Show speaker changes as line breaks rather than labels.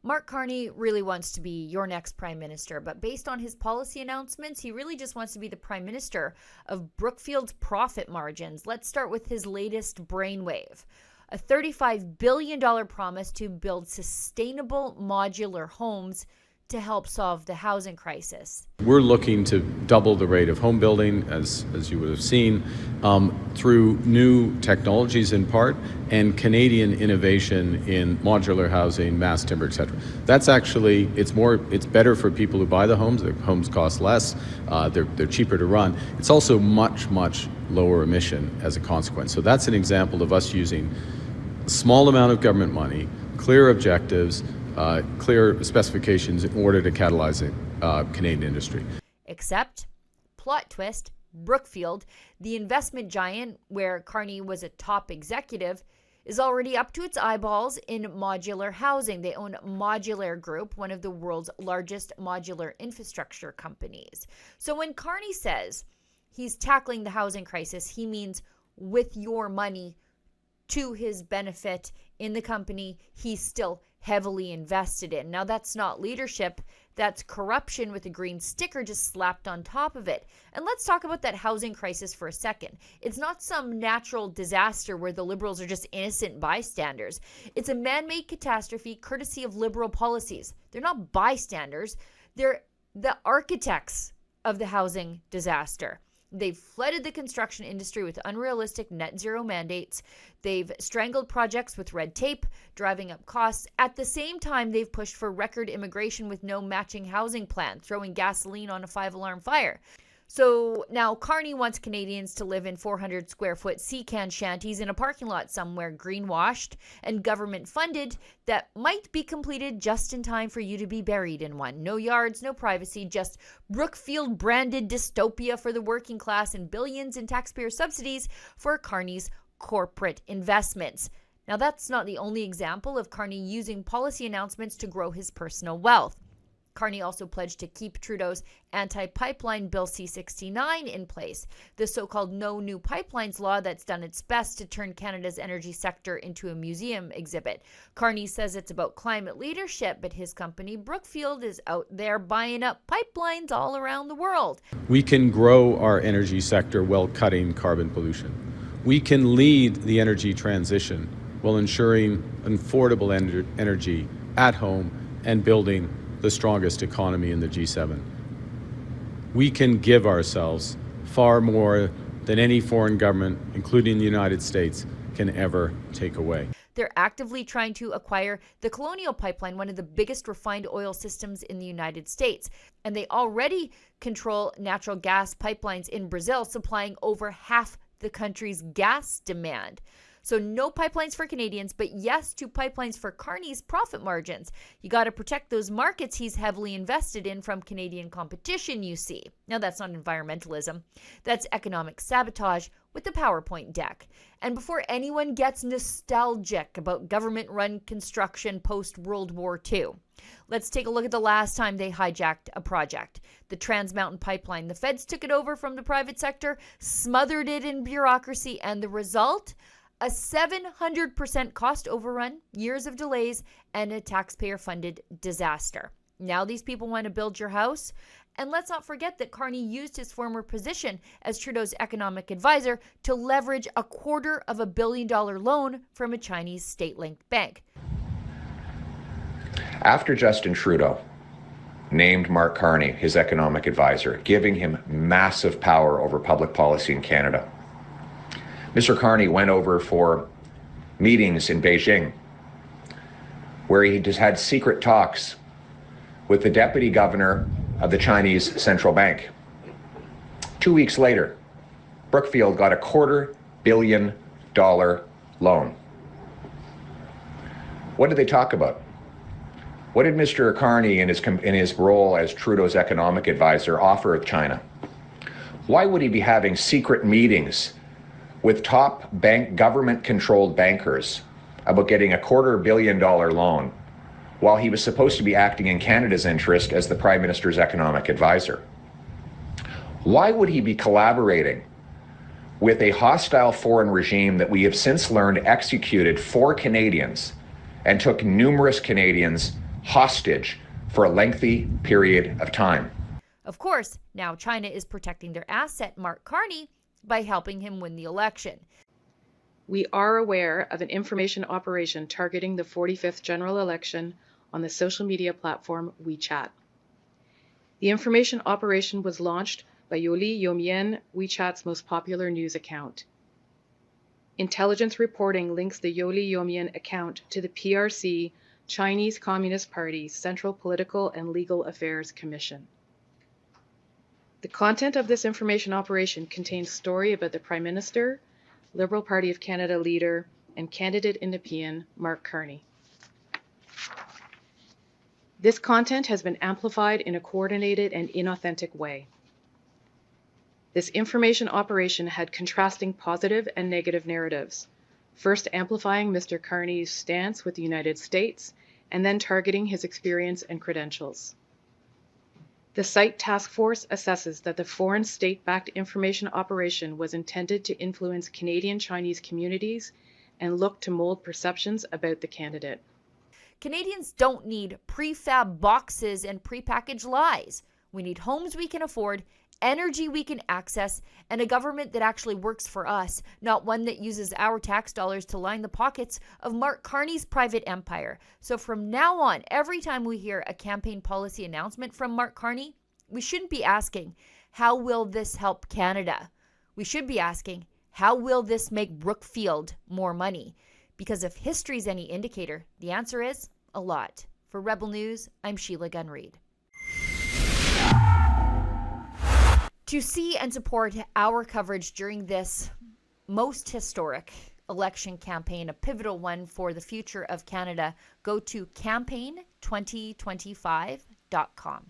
Mark Carney really wants to be your next prime minister, but based on his policy announcements, he really just wants to be the prime minister of Brookfield's profit margins. Let's start with his latest brainwave. A $35 billion promise to build sustainable modular homes to help solve the housing crisis.
We're looking to double the rate of home building, as you would have seen, through new technologies in part, and Canadian innovation in modular housing, mass timber, etc. That's actually, it's better for people who buy the homes. The homes cost less, they're cheaper to run. It's also much lower emission as a consequence. So that's an example of us using a small amount of government money, clear objectives, clear specifications in order to catalyze Canadian industry.
Except, plot twist, Brookfield, the investment giant where Carney was a top executive, is already up to its eyeballs in modular housing. They own Modular Group, one of the world's largest modular infrastructure companies. So when Carney says he's tackling the housing crisis, he means with your money to his benefit in the company he's still heavily invested in. Now, that's not leadership. That's corruption with a green sticker just slapped on top of it. And let's talk about that housing crisis for a second. It's not some natural disaster where the Liberals are just innocent bystanders. It's a man-made catastrophe courtesy of Liberal policies. They're not bystanders. They're the architects of the housing disaster. They've flooded the construction industry with unrealistic net zero mandates. They've strangled projects with red tape, driving up costs. At the same time, they've pushed for record immigration with no matching housing plan, throwing gasoline on a 5-alarm fire. So now Carney wants Canadians to live in 400 square foot sea-can shanties in a parking lot somewhere greenwashed and government funded that might be completed just in time for you to be buried in one. No yards, no privacy, just Brookfield branded dystopia for the working class and billions in taxpayer subsidies for Carney's corporate investments. Now, that's not the only example of Carney using policy announcements to grow his personal wealth. Carney also pledged to keep Trudeau's anti-pipeline Bill C-69 in place, the so-called No New Pipelines law that's done its best to turn Canada's energy sector into a museum exhibit. Carney says it's about climate leadership, but his company Brookfield is out there buying up pipelines all around the world.
We can grow our energy sector while cutting carbon pollution. We can lead the energy transition while ensuring affordable energy at home and building the strongest economy in the G7. We can give ourselves far more than any foreign government, including the United States, can ever take away.
They're actively trying to acquire the Colonial Pipeline, one of the biggest refined oil systems in the United States. And they already control natural gas pipelines in Brazil, supplying over half the country's gas demand. So no pipelines for Canadians, but yes to pipelines for Carney's profit margins. You got to protect those markets he's heavily invested in from Canadian competition, you see. Now, that's not environmentalism. That's economic sabotage with the PowerPoint deck. And before anyone gets nostalgic about government-run construction post-World War II, let's take a look at the last time they hijacked a project. The Trans Mountain Pipeline. The feds took it over from the private sector, smothered it in bureaucracy, and the result? A 700% cost overrun, years of delays, and a taxpayer-funded disaster. Now these people want to build your house. And let's not forget that Carney used his former position as Trudeau's economic advisor to leverage a $250 million loan from a Chinese state-linked bank.
After Justin Trudeau named Mark Carney his economic advisor, giving him massive power over public policy in Canada, Mr. Carney went over for meetings in Beijing where he just had secret talks with the deputy governor of the Chinese central bank. 2 weeks later, Brookfield got a $250 million loan. What did they talk about? What did Mr. Carney in his role as Trudeau's economic advisor offer China? Why would he be having secret meetings with top government-controlled bankers about getting a $250 million loan while he was supposed to be acting in Canada's interest as the Prime Minister's economic advisor? Why would he be collaborating with a hostile foreign regime that we have since learned executed 4 Canadians and took numerous Canadians hostage for a lengthy period of time.
Of course, now China is protecting their asset, Mark Carney, by helping him win the election.
We are aware of an information operation targeting the 45th general election on the social media platform WeChat. The information operation was launched by Yoli Yomien, WeChat's most popular news account. Intelligence reporting links the Yoli Yomien account to the PRC, Chinese Communist Party's Central Political and Legal Affairs Commission. The content of this information operation contains story about the Prime Minister, Liberal Party of Canada leader, and candidate in Nepean, Mark Carney. This content has been amplified in a coordinated and inauthentic way. This information operation had contrasting positive and negative narratives, first amplifying Mr. Carney's stance with the United States, and then targeting his experience and credentials. The site task force assesses that the foreign state-backed information operation was intended to influence Canadian Chinese communities and look to mold perceptions about the candidate.
Canadians don't need prefab boxes and prepackaged lies. We need homes we can afford, energy we can access, and a government that actually works for us, not one that uses our tax dollars to line the pockets of Mark Carney's private empire. So from now on, every time we hear a campaign policy announcement from Mark Carney, we shouldn't be asking, how will this help Canada? We should be asking, how will this make Brookfield more money? Because if history's any indicator, the answer is a lot. For Rebel News, I'm Sheila Gunn Reid. To see and support our coverage during this most historic election campaign, a pivotal one for the future of Canada, go to campaign2025.com.